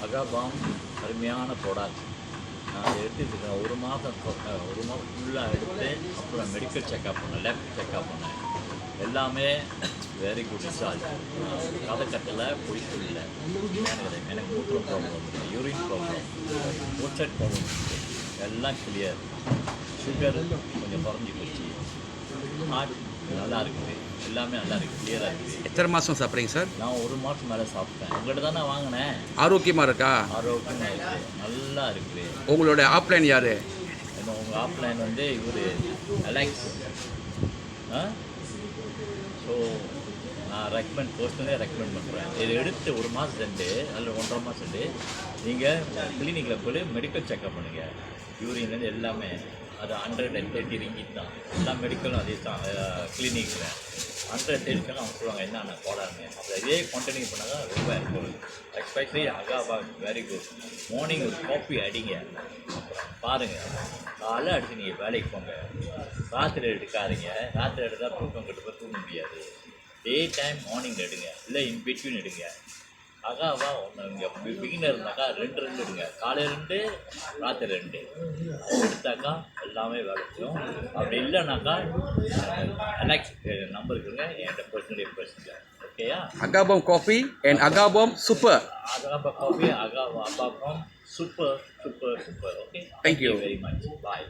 அகாபாம் அருமையான ப்ராடக்ட். நான் அதை எடுத்துக்கிட்டேன். ஒரு மாதம் ஃபுல்லாக எடுத்து அப்புறம் மெடிக்கல் செக்அப் பண்ணேன், லேப் செக்அப் பண்ணேன். எல்லாமே வெரி குட் ரிசல்ட். கதைக்கட்டில் பொய்ப்பு இல்லை. எனக்கு மூத்திரம் ப்ராப்ளம் இருக்குது, யூரின் ப்ராப்ளம், ஓட்சட் ப்ராப்ளம் இருக்குது, எல்லாம் கிளியர். சுகர் கொஞ்சம் குறைஞ்சி போச்சு. ஹார்ட் நல்லா இருக்குது, எல்லாமே நல்லா இருக்குது, கிளியராக இருக்குது. எத்தனை மாதம் சாப்பிட்றீங்க சார்? நான் 1 மாதம் மேலே சாப்பிட்டேன். உங்கள்கிட்ட தான் நான் வாங்கினேன். ஆரோக்கியமாக இருக்கா? ஆரோக்கியமாக இருக்குது, நல்லா இருக்குது. உங்களோட ஆப்லைன் யார்? உங்கள் ஆப்லைன் வந்து இவர் அலெக்ஸ். ஸோ நான் பர்சனலே ரெக்கமெண்ட் பண்ணுறேன். இதை எடுத்து 1 மாதம் சென்று அல்ல 1.5 மாதம் சென்று நீங்கள் கிளினிக்கில் போய் மெடிக்கல் செக்அப் பண்ணுங்கள். யூரின்லேருந்து எல்லாமே அது 130 ரிங்கிட் தான். எல்லா மெடிக்கலும் அதே தான். கிளினிக்கில் 130 அவங்க சொல்லுவாங்க என்னென்ன போடாங்க. அப்போ இதே கண்டினியூ பண்ணால் ரொம்ப இருக்கும். எஸ்பெஷலி அகாபா வெரி குட். மார்னிங் ஒரு காஃபி அடிங்க, பாருங்கள். காலைல அடித்து நீங்கள் வேலைக்கு போங்க. ராத்திரி எடுக்காதீங்க. ராத்திரி எடுத்தால் தூக்கம் கிட்ட போய் தூங்க முடியாது. டே டைம் மார்னிங் எடுங்க, இல்லை இன் பிட்வீன் எடுங்க. அகாவா ஒன்று இங்கே பிகினர் இருந்தாக்கா 2 எடுங்க. காலையில் 2, ராத்திரி 2 எடுத்தாக்கா எல்லாமே வேலை செய்யும். அப்படி இல்லைனாக்கா அலெக்ஸ் நம்பர் இருக்குங்க, என்கிட்ட பர்சனலி பேசுங்க. ஓகேயா? அகாபாம் காஃபி அண்ட் அகாபாம் சூப்பர். அகாபா காஃபி, அகாபாம் super. Okay, thank you very much. பாய்.